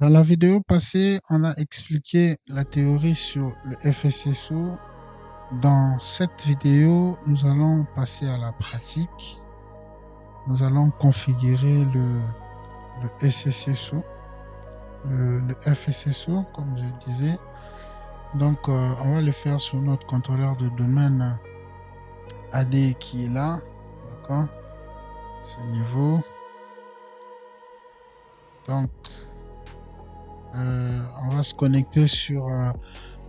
Dans la vidéo passée, on a expliqué la théorie sur le FSSO. Dans cette vidéo, nous allons passer à la pratique. Nous allons configurer le SSSO, le FSSO, comme je disais. Donc, on va le faire sur notre contrôleur de domaine AD qui est là. D'accord? Ce niveau. Donc, on va se connecter sur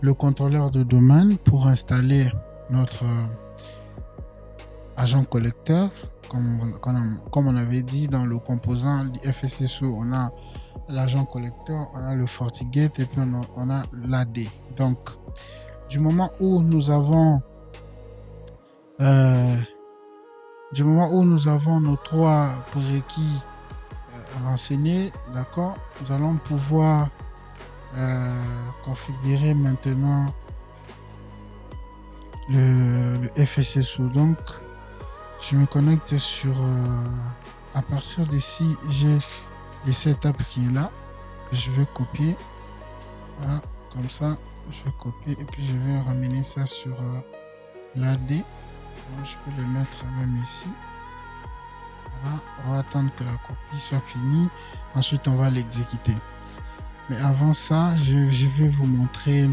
le contrôleur de domaine pour installer notre agent collecteur. Comme on avait dit dans le composant du FSSO, on a l'agent collecteur, on a le FortiGate et puis on a l'AD. Donc, du moment où nous avons nos trois prérequis renseignés, d'accord, nous allons pouvoir configurer maintenant le FSSO. Donc, je me connecte sur à partir d'ici, j'ai le setup qui est là, que je vais copier. Voilà, comme ça, je vais copier et puis je vais ramener ça sur l'AD. Je peux le mettre même ici. Voilà, on va attendre que la copie soit finie. Ensuite, on va l'exécuter. Mais avant ça, je vais vous montrer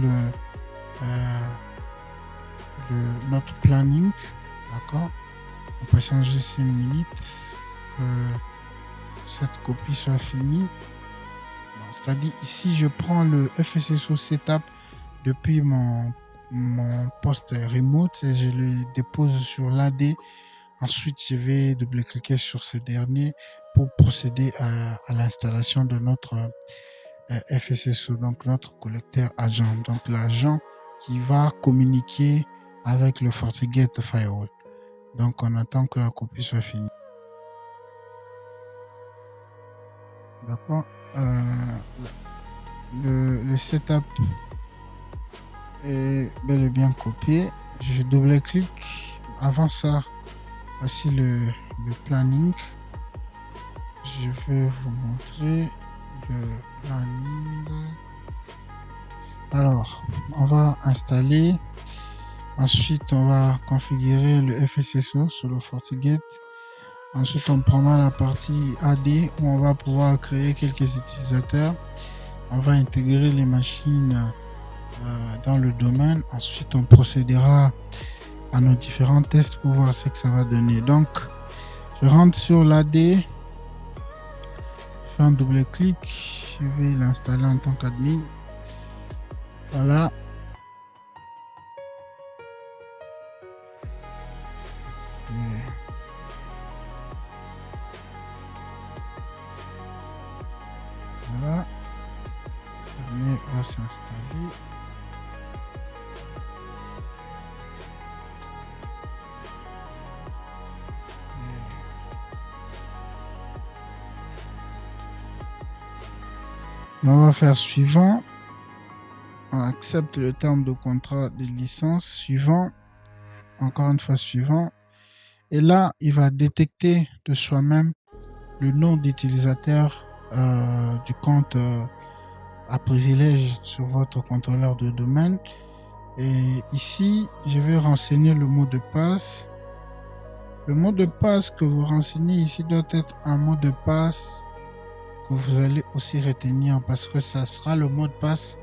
notre planning. D'accord? On va changer 5 minutes que cette copie soit finie. C'est-à-dire ici, je prends le FSSO Setup depuis mon poste remote et je le dépose sur l'AD. Ensuite, je vais double-cliquer sur ce dernier pour procéder à l'installation de notre FSSO, donc notre collecteur agent, donc l'agent qui va communiquer avec le FortiGate Firewall. Donc, on attend que la copie soit finie. D'accord. Le setup est bel et bien copié. Je double-clique. Avant ça, voici le planning. Je vais vous montrer le planning. Alors, on va installer. Ensuite, on va configurer le FSSO sur le FortiGate. Ensuite, on prendra la partie AD où on va pouvoir créer quelques utilisateurs. On va intégrer les machines dans le domaine. Ensuite, on procédera à nos différents tests pour voir ce que ça va donner. Donc, je rentre sur l'AD. Je fais un double-clic. Je vais l'installer en tant qu'admin. Voilà. Voilà. Le va s'installer. On va faire suivant. On accepte le terme de contrat de licence. Suivant. Encore une fois suivant. Et là, il va détecter de soi-même le nom d'utilisateur du compte à privilège sur votre contrôleur de domaine. Et ici, je vais renseigner le mot de passe. Le mot de passe que vous renseignez ici doit être un mot de passe que vous allez aussi retenir parce que ça sera le mot de passe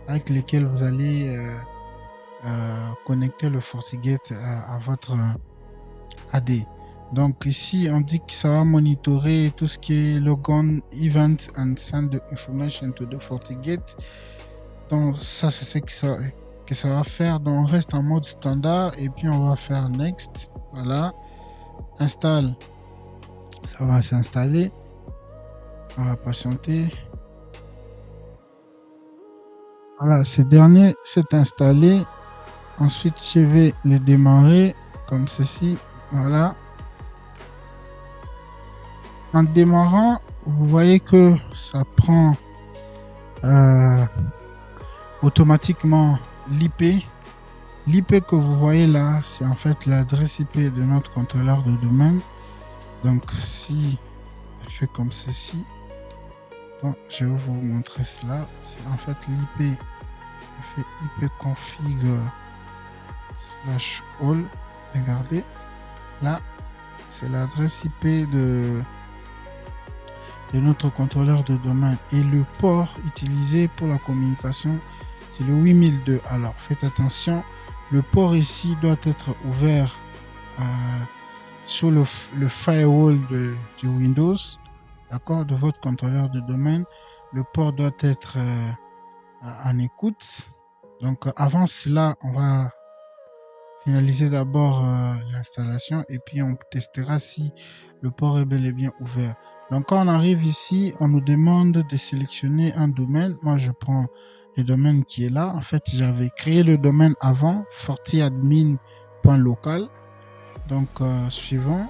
avec lequel vous allez connecter le FortiGate à votre AD. Donc ici, on dit que ça va monitorer tout ce qui est logon, event and send the information to the FortiGate. Donc ça, c'est ce que ça va faire. Donc on reste en mode standard et puis on va faire next. Voilà. Installe. Ça va s'installer. On va patienter. Voilà, ce dernier s'est installé. Ensuite, je vais le démarrer comme ceci. Voilà. En démarrant, vous voyez que ça prend automatiquement l'IP. L'IP que vous voyez là, c'est en fait l'adresse IP de notre contrôleur de domaine. Donc, si je fais comme ceci, Attends, je vais vous montrer cela. C'est en fait l'IP. Je fais ipconfig /all. Regardez. Là, c'est l'adresse IP de notre contrôleur de domaine. Et le port utilisé pour la communication, c'est le 8002. Alors, faites attention. Le port ici doit être ouvert sur le firewall du Windows, d'accord, de votre contrôleur de domaine. Le port doit être en écoute. Donc, avant cela, on va finaliser d'abord l'installation et puis on testera si le port est bel et bien ouvert. Donc, quand on arrive ici, on nous demande de sélectionner un domaine. Moi, je prends le domaine qui est là. En fait, j'avais créé le domaine avant, fortiadmin.local. Donc, suivant.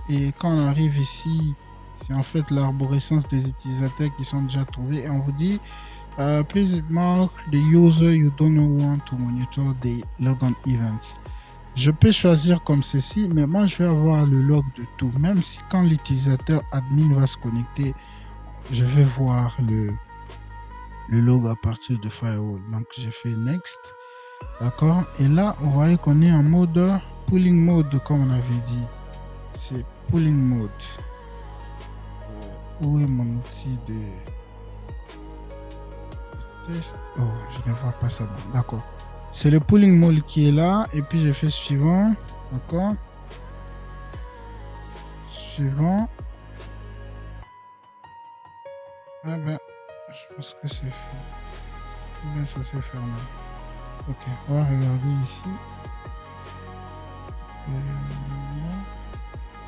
Et quand on arrive ici, c'est en fait l'arborescence des utilisateurs qui sont déjà trouvés. Et on vous dit, please mark the user you don't want to monitor the logon events. Je peux choisir comme ceci, mais moi, je vais avoir le log de tout. Même si quand l'utilisateur admin va se connecter, je vais voir le log à partir de firewall. Donc, j'ai fait next. D'accord. Et là, vous voyez qu'on est en mode pooling mode, comme on avait dit. C'est pooling mode. Où est mon outil de test? Oh, je ne vois pas ça. D'accord. C'est le pooling mode qui est là. Et puis, je fais suivant. D'accord. Suivant. Ah ben, je pense que c'est fait. Bien, ça s'est fermé. Ok, on va regarder ici.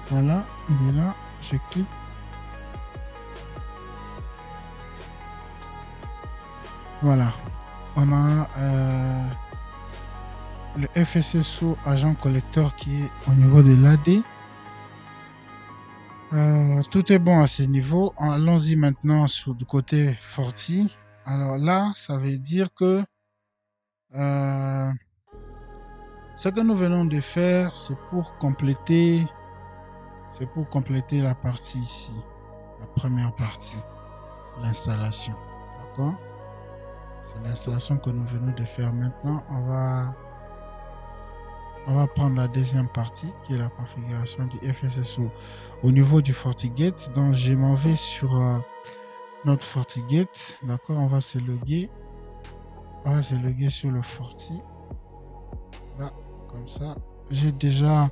Voilà, il est là. Je clique. Voilà. On a le FSSO agent collecteur qui est au niveau de l'AD. Tout est bon à ce niveau. Allons-y maintenant sur du côté Forti. Alors là, ça veut dire que ce que nous venons de faire, c'est pour compléter la partie ici, la première partie, l'installation. D'accord? C'est l'installation que nous venons de faire. Maintenant, on va prendre la deuxième partie qui est la configuration du FSSO au niveau du FortiGate. Donc, je m'en vais sur notre FortiGate. D'accord? On va se loguer. On va se loguer sur le Forti. Là, comme ça. J'ai déjà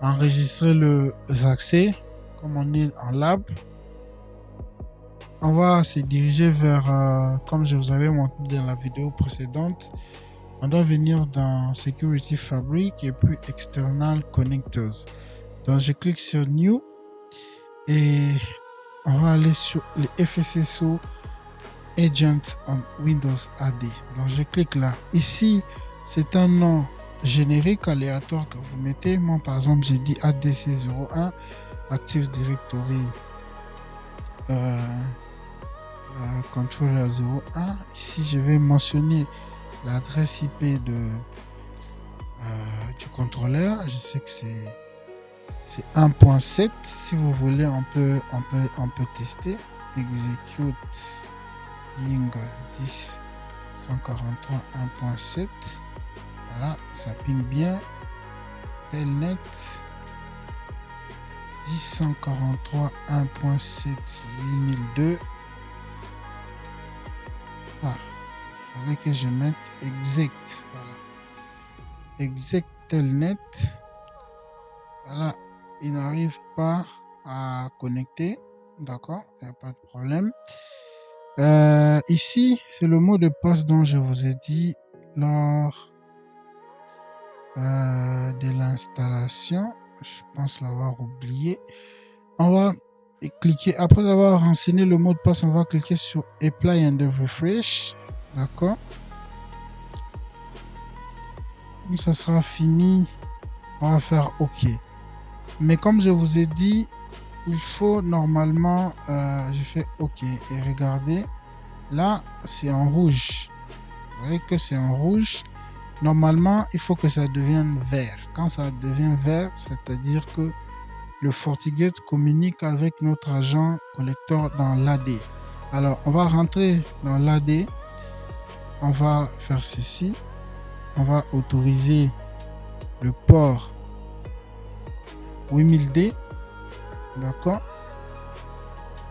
enregistré les accès. Comme on est en lab, on va se diriger vers, comme je vous avais montré dans la vidéo précédente, on doit venir dans Security Fabric et puis External Connectors. Donc, je clique sur New et on va aller sur les FSSO Agent on Windows AD. Donc, je clique là. Ici, c'est un nom générique aléatoire que vous mettez. Moi, par exemple, j'ai dit ADC01 Active Directory Controller 01. Ici, je vais mentionner l'adresse IP du contrôleur. Je sais que c'est 1.7. Si vous voulez, on peut tester. Execute Ying 10 143 1.7. Voilà, ça ping bien. Telnet 10 143 1.7 8002. Ah, il faudrait que je mette exec. Voilà. Exec telnet. Voilà, il n'arrive pas à connecter. D'accord, il n'y a pas de problème. Ici, c'est le mot de passe dont je vous ai dit lors de l'installation. Je pense l'avoir oublié. On va cliquer, après avoir renseigné le mot de passe, on va cliquer sur Apply and Refresh. D'accord. Quand ça sera fini, on va faire OK. Mais comme je vous ai dit, il faut normalement, je fais OK et regardez, là c'est en rouge. Vous voyez que c'est en rouge. Normalement, il faut que ça devienne vert. Quand ça devient vert, c'est-à-dire que le FortiGate communique avec notre agent collecteur dans l'AD. Alors, on va rentrer dans l'AD. On va faire ceci. On va autoriser le port 8000D. D'accord.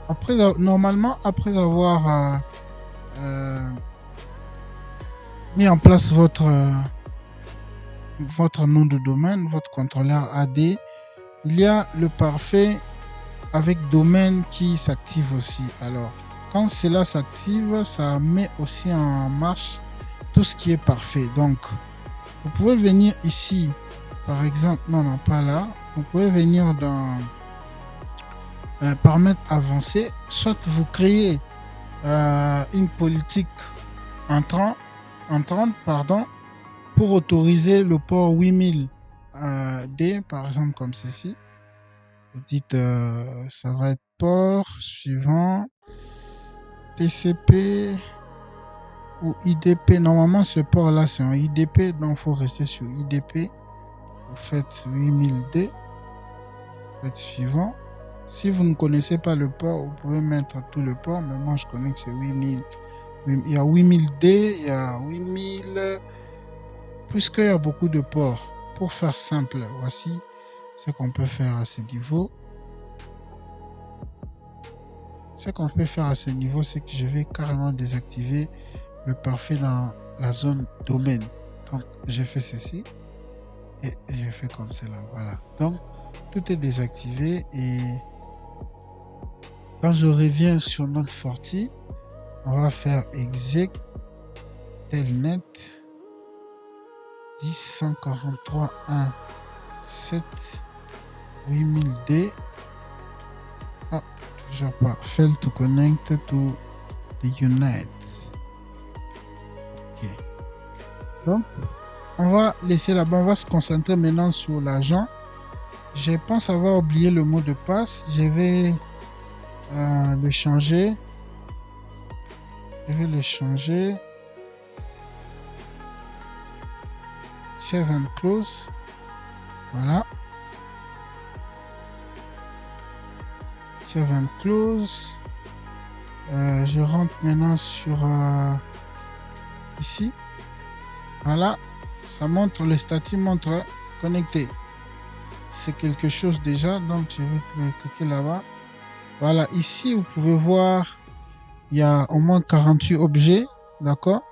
Après, normalement, après avoir mis en place votre nom de domaine, votre contrôleur AD, il y a le parfait avec domaine qui s'active aussi. Alors, quand cela s'active, ça met aussi en marche tout ce qui est parfait. Donc, vous pouvez venir ici, par exemple, non, pas là. Vous pouvez venir dans paramètres avancés, soit vous créez une politique entrante, pardon, pour autoriser le port 8000D, par exemple, comme ceci. Vous dites, ça va être port suivant, TCP ou IDP. Normalement, ce port-là, c'est un IDP, donc il faut rester sur IDP. Vous faites 8000D, vous faites suivant. Si vous ne connaissez pas le port, vous pouvez mettre tout le port, mais moi, je connais que c'est 8000. Il y a 8000D, il y a 8000... Puisqu'il y a beaucoup de ports, pour faire simple, voici ce qu'on peut faire à ce niveau. Ce qu'on peut faire à ce niveau, c'est que je vais carrément désactiver le parfait dans la zone domaine. Donc, je fais ceci et je fais comme cela. Voilà. Donc, tout est désactivé et quand je reviens sur notre Forti, on va faire exec telnet 10.143.1.7 8000D. Ah, toujours pas. Fail to connect to the unit. Ok. Donc, on va laisser là-bas. On va se concentrer maintenant sur l'agent. Je pense avoir oublié le mot de passe. Je vais le changer. Je vais le changer. Save and close. Voilà. Save and close. Je rentre maintenant sur ici. Voilà. Ça montre, le statut montre connecté. C'est quelque chose déjà. Donc je vais cliquer là-bas. Voilà. Ici, vous pouvez voir, il y a au moins 48 objets. D'accord?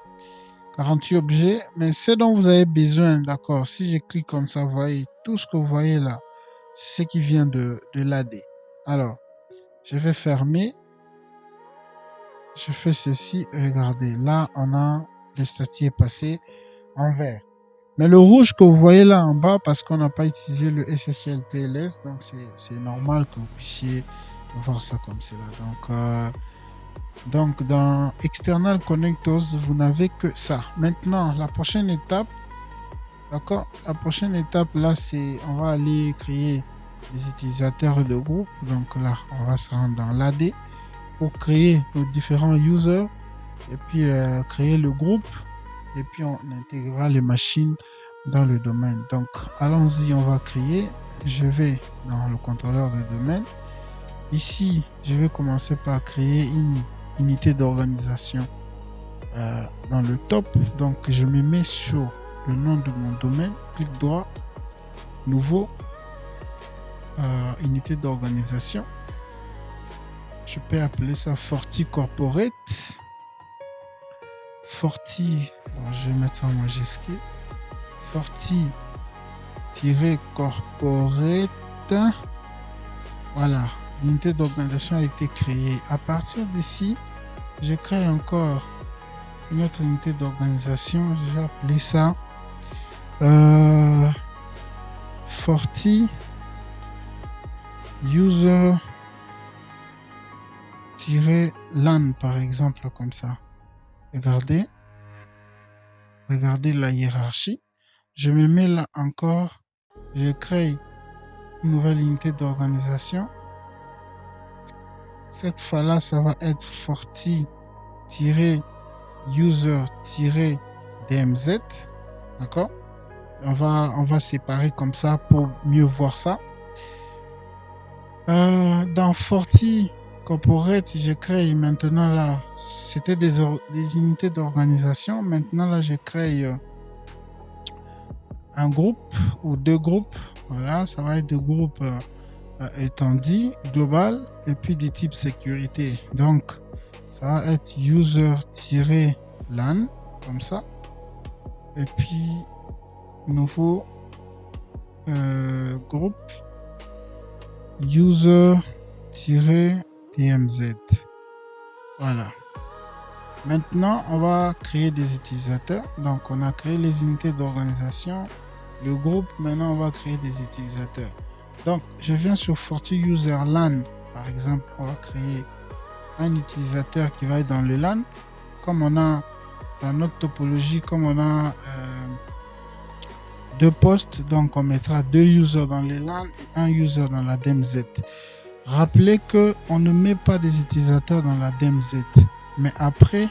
48 objets, mais ce dont vous avez besoin, d'accord, si je clique comme ça, vous voyez, tout ce que vous voyez là, c'est ce qui vient de l'AD. Alors, je vais fermer, je fais ceci, regardez, là, on a, le statut est passé en vert. Mais le rouge que vous voyez là en bas, parce qu'on n'a pas utilisé le SSL TLS, donc c'est normal que vous puissiez voir ça comme cela. Donc, dans External Connectors, vous n'avez que ça. Maintenant, la prochaine étape, d'accord, la prochaine étape, là, c'est, on va aller créer des utilisateurs de groupe. Donc là, on va se rendre dans l'AD pour créer nos différents users et puis créer le groupe et puis on intégrera les machines dans le domaine. Donc, allons-y, on va créer. Je vais dans le contrôleur de domaine. Ici, je vais commencer par créer une unité d'organisation dans le top. Donc je me mets sur le nom de mon domaine, clic droit, nouveau, unité d'organisation. Je peux appeler ça Forti Corporate. Forti, bon, je vais mettre ça en majuscule. Forti-corporate. Voilà, l'unité d'organisation a été créée. À partir d'ici, je crée encore une autre unité d'organisation. Je vais appeler ça Forti User LAN par exemple, comme ça. Regardez la hiérarchie. Je me mets là encore. Je crée une nouvelle unité d'organisation. Cette fois-là, ça va être Forti-User-DMZ. D'accord? On va séparer comme ça pour mieux voir ça. Dans Forti corporate, je crée maintenant là, c'était des unités d'organisation. Maintenant là, je crée un groupe ou deux groupes. Voilà, ça va être deux groupes étendus, global, et puis du type sécurité. Donc, ça va être user-lan, comme ça. Et puis, nouveau groupe user-dmz. Voilà. Maintenant, on va créer des utilisateurs. Donc, on a créé les unités d'organisation. Le groupe, maintenant, on va créer des utilisateurs. Donc, je viens sur FortiUser-LAN. Par exemple, on va créer un utilisateur qui va être dans le LAN. Comme on a dans notre topologie, comme on a deux postes, donc on mettra deux users dans le LAN et un user dans la DMZ. Rappelez qu'on ne met pas des utilisateurs dans la DMZ. Mais après,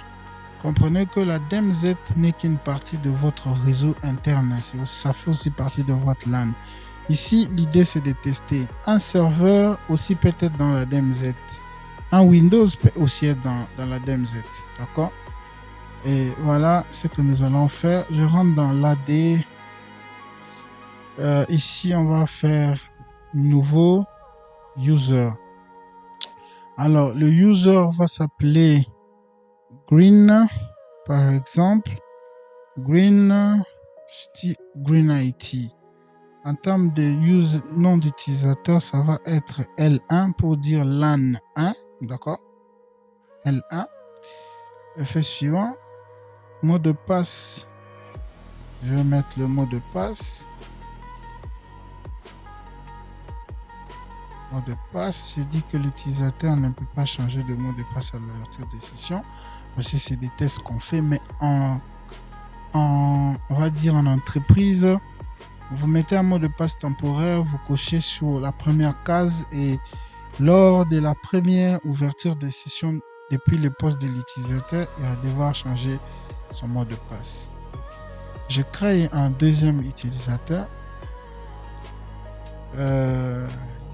comprenez que la DMZ n'est qu'une partie de votre réseau interne. Ça fait aussi partie de votre LAN. Ici, l'idée, c'est de tester. Un serveur aussi peut être dans la DMZ. Un Windows peut aussi être dans la DMZ. D'accord? Et voilà ce que nous allons faire. Je rentre dans l'AD. Ici, on va faire nouveau user. Alors, le user va s'appeler Green, par exemple. Green, je dis Green IT. En termes de nom d'utilisateur, ça va être L1 pour dire LAN 1. D'accord? L1. Effet suivant. Mot de passe. Je vais mettre le mot de passe. Mot de passe. J'ai dit que l'utilisateur ne peut pas changer de mot de passe à l'ouverture des sessions. Voici, c'est des tests qu'on fait, mais on va dire en entreprise, vous mettez un mot de passe temporaire, vous cochez sur la première case et lors de la première ouverture de session depuis le poste de l'utilisateur, il va devoir changer son mot de passe. Je crée un deuxième utilisateur.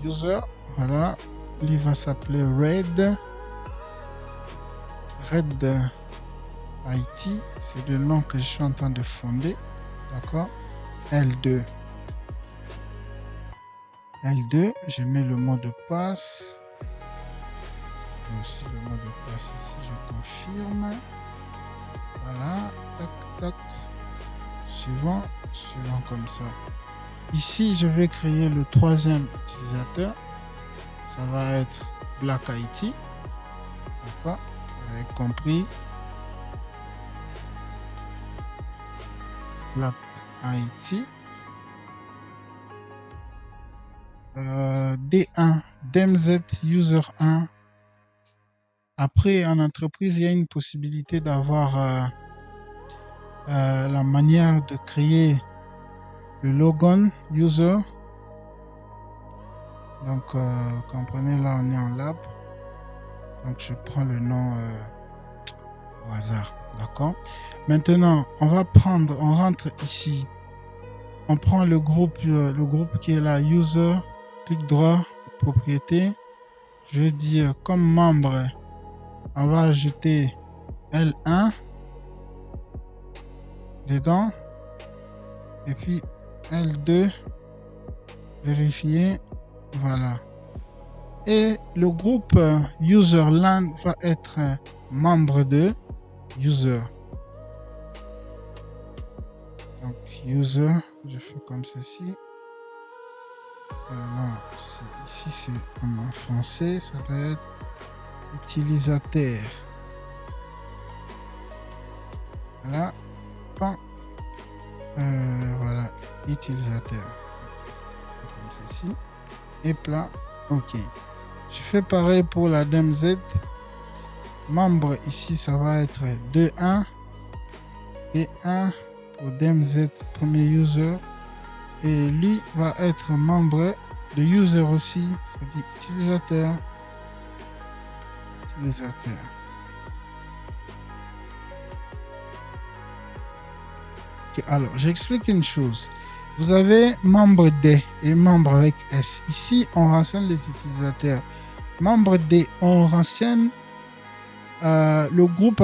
User, voilà, lui va s'appeler Red IT, c'est le nom que je suis en train de fonder. D'accord? L2, je mets le mot de passe. Aussi le mot de passe ici, je confirme. Voilà, tac, tac. Suivant comme ça. Ici, je vais créer le troisième utilisateur. Ça va être Black IT. D'accord? Vous avez compris. Black IT. D1, DMZ User 1. Après, en entreprise, il y a une possibilité d'avoir la manière de créer le logon user. Donc, comprenez, là, on est en lab. Donc, je prends le nom au hasard. D'accord? Maintenant, on rentre ici. On prend le groupe qui est là, user, clic droit, propriété. Je vais dire comme membre, on va ajouter L1 dedans. Et puis L2, vérifier. Voilà. Et le groupe user LAN va être membre de user. Donc user, je fais comme ceci. Non, ici c'est en français, ça va être utilisateur. Voilà. Voilà, utilisateur. Comme ceci. Et plat. OK. Je fais pareil pour la DMZ. Membre ici, ça va être 2.1 et 1 pour DMZ premier user. Et lui va être membre de user aussi, c'est-à-dire utilisateur. Okay, alors, j'explique une chose. Vous avez membre D et membre avec S. Ici, on renseigne les utilisateurs. membre des, on renseigne le groupe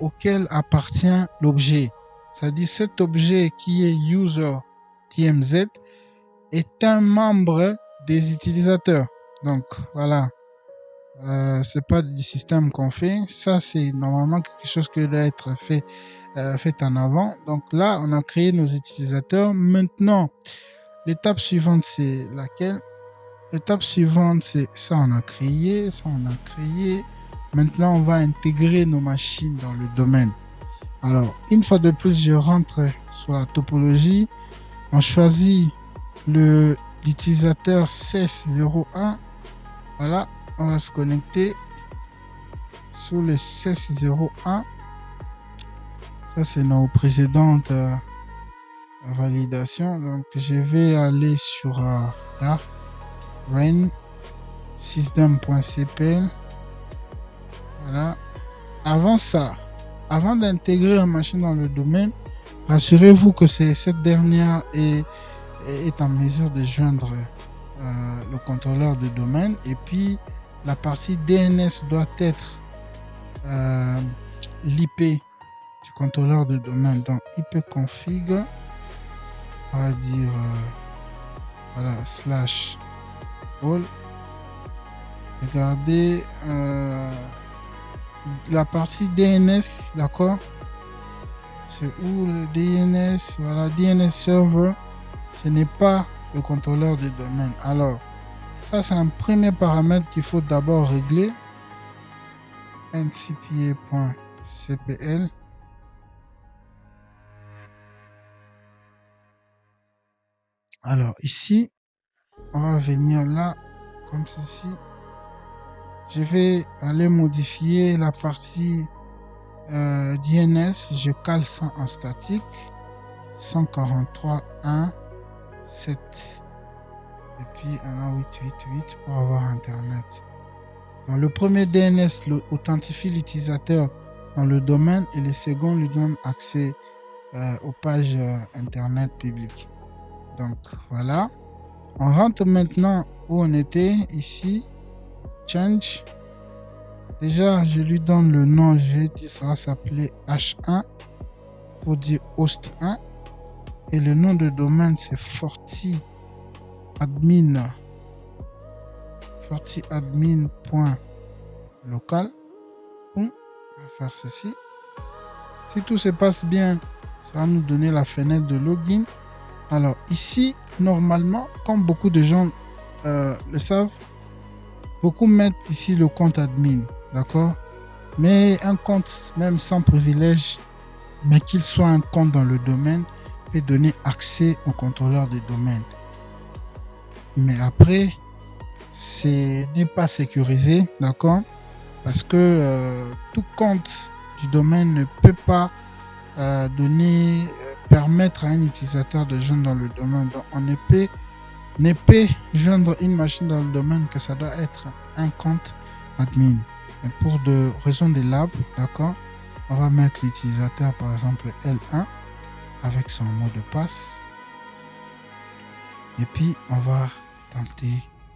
auquel appartient l'objet. C'est-à-dire cet objet qui est user TMZ est un membre des utilisateurs. Donc voilà, c'est pas du système qu'on fait. Ça c'est normalement quelque chose qui doit être fait en avant. Donc là, on a créé nos utilisateurs. Maintenant, l'étape suivante c'est laquelle? L'étape suivante c'est ça, on a créé, ça on a créé. Maintenant, on va intégrer nos machines dans le domaine. Alors, une fois de plus, je rentre sur la topologie. On choisit l'utilisateur CS01. Voilà, on va se connecter sur le CS01. Ça, c'est nos précédentes validations. Donc, je vais aller sur là, REN, system.cpl. Voilà. Avant ça, avant d'intégrer une machine dans le domaine, rassurez-vous que cette dernière est en mesure de joindre le contrôleur de domaine, et puis la partie DNS doit être l'IP du contrôleur de domaine. Donc ipconfig, on va dire voilà, /all. Regardez la partie DNS, d'accord? C'est où le DNS? Voilà, DNS server, ce n'est pas le contrôleur de domaine. Alors, ça c'est un premier paramètre qu'il faut d'abord régler. ncpa.cpl. Alors ici, on va venir là, comme ceci. Je vais aller modifier la partie DNS. Je cale ça en statique. 143.1.7. Et puis on a 888 pour avoir Internet. Dans le premier DNS authentifie l'utilisateur dans le domaine, et le second lui donne accès aux pages Internet publiques. Donc voilà. On rentre maintenant où on était, ici. Change. Déjà, je lui donne le nom. J'ai dit ça va s'appeler H1 pour dire host 1. Et le nom de domaine, c'est fortiadmin.local. On va faire ceci. Si tout se passe bien, ça va nous donner la fenêtre de login. Alors ici, normalement, comme beaucoup de gens le savent, beaucoup mettent ici le compte admin, d'accord? Mais un compte, même sans privilège, mais qu'il soit un compte dans le domaine, peut donner accès au contrôleur des domaines. Mais après, ce n'est pas sécurisé, d'accord? Parce que tout compte du domaine ne peut pas permettre à un utilisateur de joindre dans le domaine. Donc on ne peut joindre une machine dans le domaine que ça doit être un compte admin. Et pour de raisons de lab, d'accord, on va mettre l'utilisateur par exemple L1 avec son mot de passe. Et puis on va tenter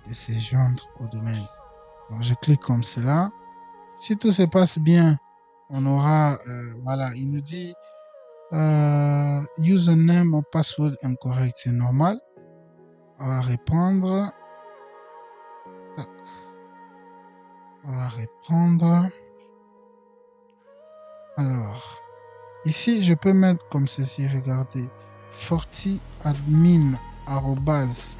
de se joindre au domaine. Donc je clique comme cela. Si tout se passe bien, on aura, voilà, il nous dit username ou password incorrect, c'est normal. On va répondre. On va répondre. Alors, ici, je peux mettre comme ceci, regardez, fortiadmin @,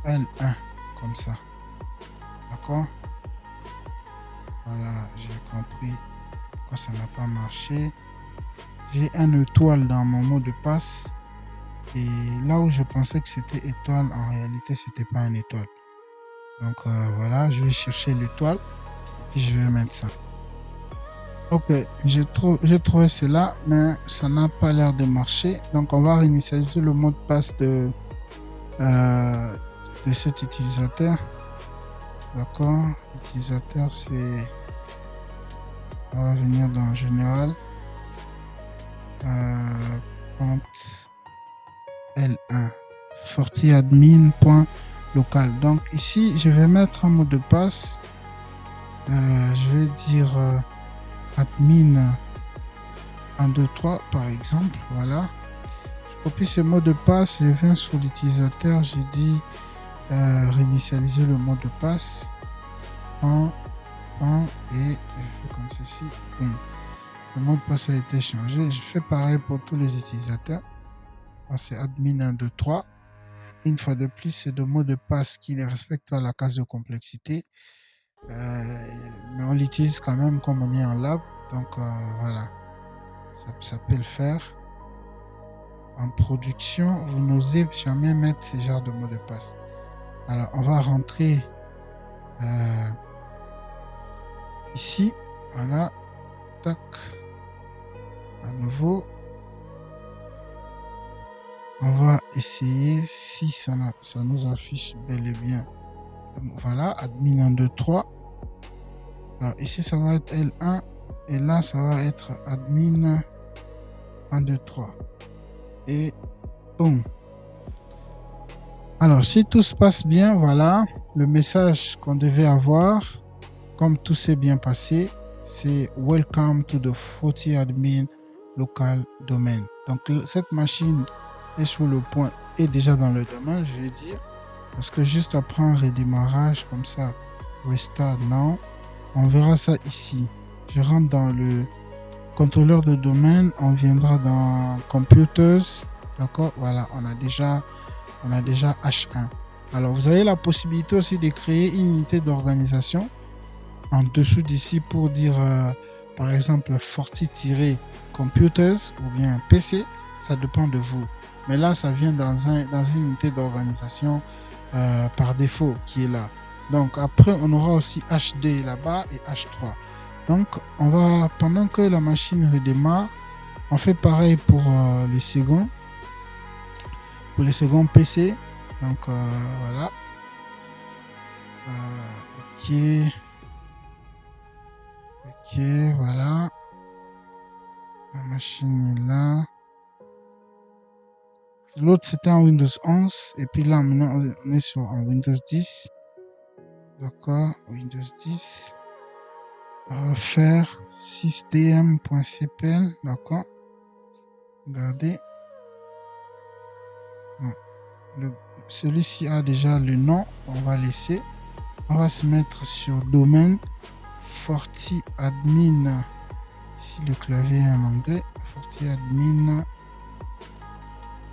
L1, comme ça. D'accord? Voilà, j'ai compris pourquoi ça n'a pas marché. J'ai un étoile dans mon mot de passe. Et là où je pensais que c'était étoile, en réalité, c'était pas une étoile. Donc voilà, je vais chercher l'étoile. Et puis je vais mettre ça. Ok, j'ai trouvé cela, mais ça n'a pas l'air de marcher. Donc on va réinitialiser le mot de passe de cet utilisateur. D'accord, l'utilisateur c'est... On va venir dans général. Compte L1 fortiadmin.local. Donc ici, je vais mettre un mot de passe. Je vais dire admin 1, 2, 3 par exemple. Voilà. Je copie ce mot de passe. Je viens sur l'utilisateur. J'ai dit réinitialiser le mot de passe. Et je fais comme ceci. Boum. Le mot de passe a été changé. Je fais pareil pour tous les utilisateurs. C'est admin 1, 2, 3. Une fois de plus, c'est le mot de passe qui les respecte à la case de complexité. Mais on l'utilise quand même comme on est en lab. Donc voilà, ça peut le faire. En production, vous n'osez jamais mettre ce genre de mot de passe. Alors, on va rentrer ici. Voilà. Tac. À nouveau. On va essayer si ça nous affiche bel et bien. Voilà, admin 1, 2, 3. Alors ici, ça va être L1. Et là, ça va être admin 1, 2, 3. Et boum. Alors, si tout se passe bien, voilà, le message qu'on devait avoir, comme tout s'est bien passé, c'est Welcome to the FortiAdmin Local Domain. Donc, cette machine est sur le point, est déjà dans le domaine, je vais dire, parce que juste après un redémarrage comme ça, Restart Now, on verra ça ici. Je rentre dans le contrôleur de domaine, on viendra dans Computers, d'accord, voilà, on a déjà H1. Alors, vous avez la possibilité aussi de créer une unité d'organisation en dessous d'ici pour dire, par exemple, Forti-Computers ou bien PC, ça dépend de vous. Mais là, ça vient dans une unité d'organisation par défaut qui est là. Donc, après, on aura aussi HD là-bas et H3. Donc, pendant que la machine redémarre, on fait pareil pour les seconds. Pour les seconds PC. Donc, voilà. Ok, voilà. La machine est là. L'autre, c'était en Windows 11. Et puis là, maintenant, on est en Windows 10. D'accord, Windows 10. Faire system.cpl. D'accord. Regardez. Celui-ci a déjà le nom. On va laisser. On va se mettre sur domaine FortiAdmin. Ici, le clavier est en anglais. FortiAdmin.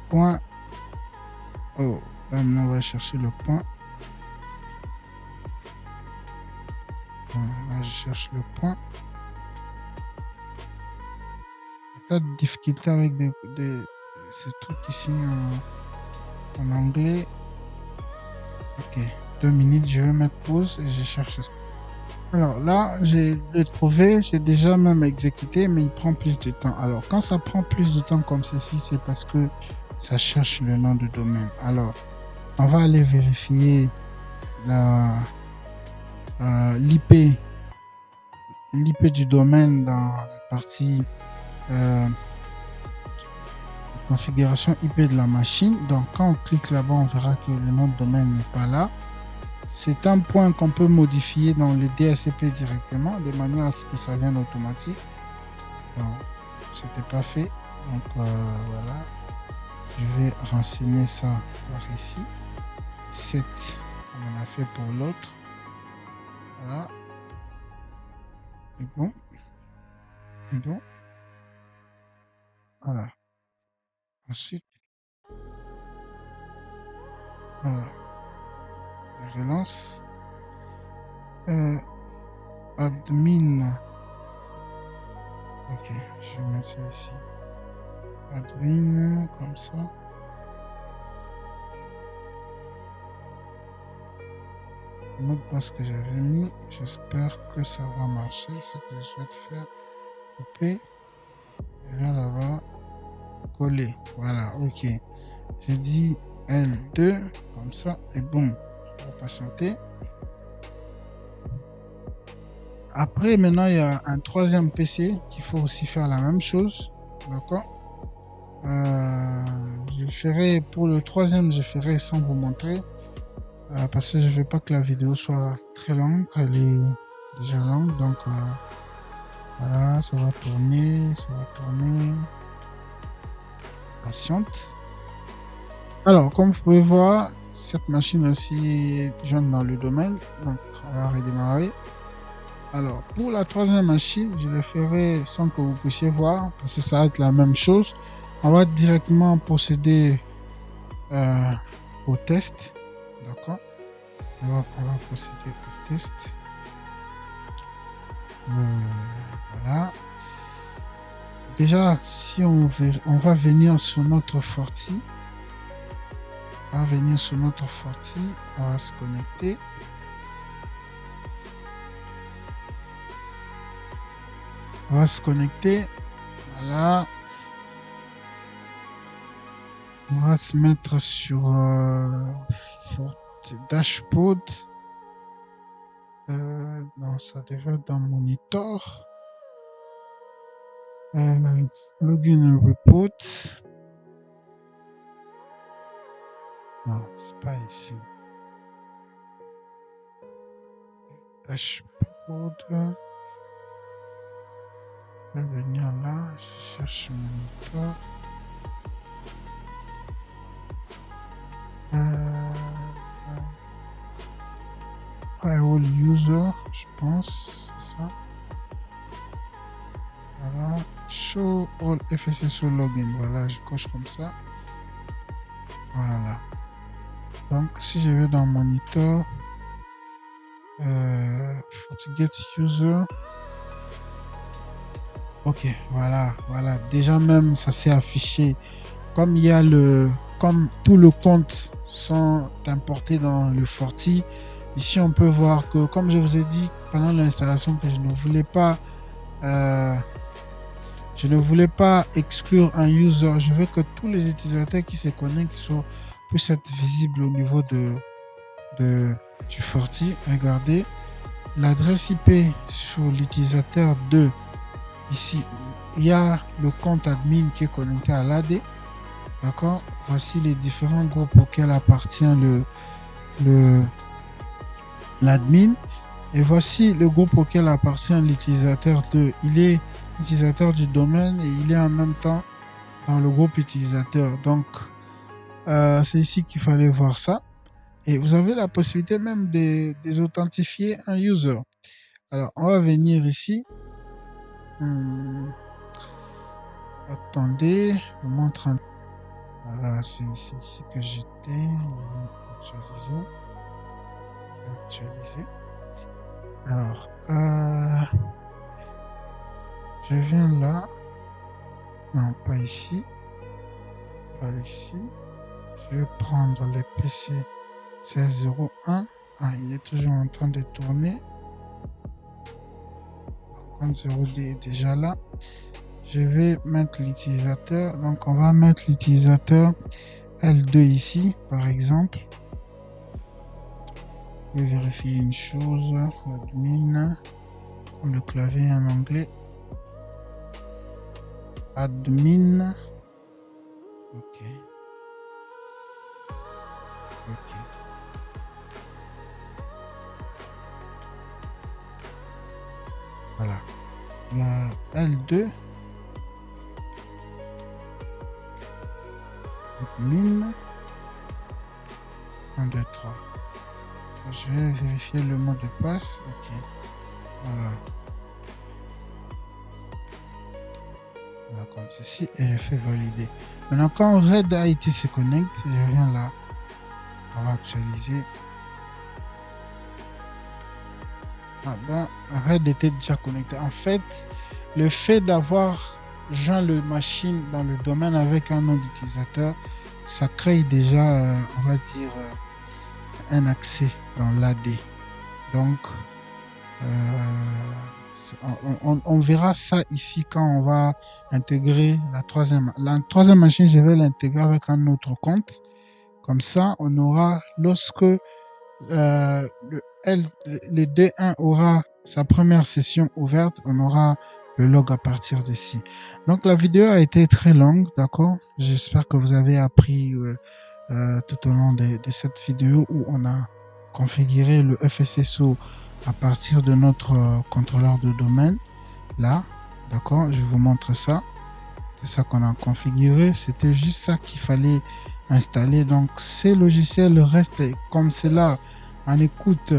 Point. Oh, là maintenant on va chercher le point. Là je cherche le point. Il n'y a pas de difficulté avec ces trucs ici en anglais. Ok, 2 minutes, je vais mettre pause et je cherche ça. Alors là, j'ai trouvé, j'ai déjà même exécuté, mais il prend plus de temps. Alors quand ça prend plus de temps comme ceci, c'est parce que ça cherche le nom de domaine. Alors, on va aller vérifier l'IP du domaine dans la partie configuration IP de la machine. Donc quand on clique là-bas, on verra que le nom de domaine n'est pas là. C'est un point qu'on peut modifier dans le DHCP directement de manière à ce que ça vienne automatique. Donc c'était pas fait. Donc voilà. Je vais renseigner ça par ici. 7 comme on a fait pour l'autre. Voilà. Et bon. Bon. Voilà. Ensuite, voilà. Je relance. Admin. Ok, je vais mettre ça ici. Admin, comme ça. Le mot de passe que j'avais mis, j'espère que ça va marcher. C'est ce que je souhaite faire. Couper. Et vers là-bas. Coller. Voilà, ok. J'ai dit L2, comme ça, et bon, on va patienter. Après, maintenant, il y a un troisième PC qu'il faut aussi faire la même chose. D'accord? Je ferai pour le troisième, je ferai sans vous montrer parce que je ne veux pas que la vidéo soit très longue. Elle est déjà longue, donc voilà, ça va tourner, ça va tourner. Patiente. Alors, comme vous pouvez voir, cette machine aussi jeune dans le domaine, donc on va redémarrer. Alors, pour la troisième machine, je le ferai sans que vous puissiez voir, parce que ça va être la même chose. On va directement procéder au test. D'accord? On va procéder au test. Voilà. Déjà, si on va venir sur notre Forti. On va venir sur notre Forti. On va se connecter. On va se connecter. Voilà. On va se mettre sur Dashboard. Non, ça devrait être dans Monitor. Login Report. Non, c'est pas ici. Dashboard. Je vais venir là. Je cherche Monitor. Firewall User, je pense, c'est ça. Voilà. Show all FSSO login. Voilà, je coche comme ça. Voilà. Donc, si je vais dans Monitor, FortiGate User. Ok, voilà. Déjà même, ça s'est affiché. Comme il y a comme tout le compte sont importés dans le Forti, ici on peut voir que, comme je vous ai dit pendant l'installation, que je ne voulais pas exclure un user. Je veux que tous les utilisateurs qui se connectent puissent être visibles au niveau du Forti. Regardez l'adresse IP sur l'utilisateur 2. Ici, il y a le compte admin qui est connecté à l'AD. D'accord? Voici les différents groupes auxquels appartient l'admin. Et voici le groupe auquel appartient l'utilisateur 2. Il est utilisateur du domaine et il est en même temps dans le groupe utilisateur. Donc, c'est ici qu'il fallait voir ça. Et vous avez la possibilité même de désauthentifier un user. Alors, on va venir ici. Attendez, je vous montre un... Voilà, c'est ici que j'étais. Actualiser. Alors, je viens là. Non, pas ici. Pas ici. Je vais prendre le PC 1601. Ah, il est toujours en train de tourner. 0D est déjà là. Je vais mettre l'utilisateur. Donc, on va mettre l'utilisateur L2 ici, par exemple. Je vais vérifier une chose. Admin. Le clavier en anglais. Admin. Ok. Voilà. La L2. Admin. 1, 2, 3. Je vais vérifier le mot de passe. Ok. Voilà. Voilà, comme ceci. Et je fais valider. Maintenant, quand Red IT se connecte, je viens là. On va actualiser. Ah ben, Red était déjà connecté. En fait, le fait d'avoir joint le machine dans le domaine avec un nom d'utilisateur, ça crée déjà, on va dire, un accès dans l'AD. Donc, on verra ça ici quand on va intégrer la troisième. La troisième machine, je vais l'intégrer avec un autre compte. Comme ça, on aura, lorsque le D1 aura sa première session ouverte, on aura le log à partir d'ici. Donc la vidéo a été très longue, d'accord. J'espère que vous avez appris tout au long de cette vidéo où on a configuré le FSSO à partir de notre contrôleur de domaine. Là, d'accord, je vous montre ça. C'est ça qu'on a configuré. C'était juste ça qu'il fallait installer. Donc ces logiciels, le reste, comme c'est là, on écoute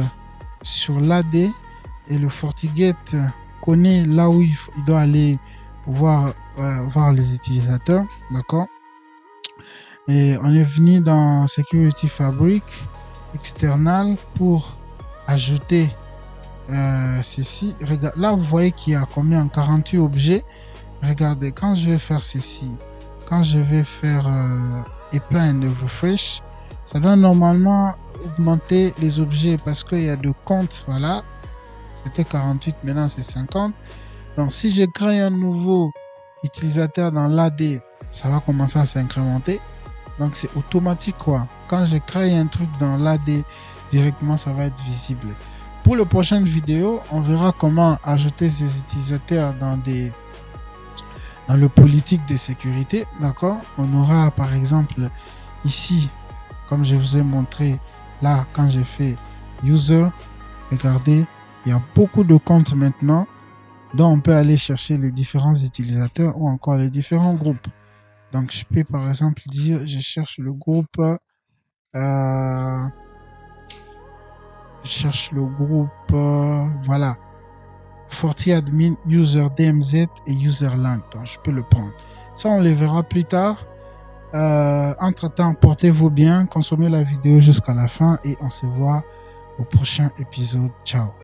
sur l'AD et le FortiGate connaît là où il doit aller pour voir les utilisateurs, d'accord. Et on est venu dans Security Fabric external pour ajouter ceci. Regarde, là vous voyez qu'il y a combien, 48 objets. Regardez, quand je vais faire ceci, quand je vais faire apply and refresh, ça doit normalement augmenter les objets parce qu'il y a deux comptes, voilà. C'était 48, maintenant c'est 50. Donc si je crée un nouveau utilisateur dans l'AD, ça va commencer à s'incrémenter. Donc c'est automatique quoi. Quand je crée un truc dans l'AD, directement ça va être visible. Pour la prochaine vidéo, on verra comment ajouter ces utilisateurs dans le politique de sécurité, d'accord. On aura par exemple ici, comme je vous ai montré là, quand j'ai fait user, regardez, il y a beaucoup de comptes maintenant dont on peut aller chercher les différents utilisateurs ou encore les différents groupes. Donc je peux par exemple dire je cherche le groupe voilà, FortiAdmin, User DMZ et Userland. Donc je peux le prendre. Ça on les verra plus tard. Entre temps, portez-vous bien, consommez la vidéo jusqu'à la fin et on se voit au prochain épisode. Ciao.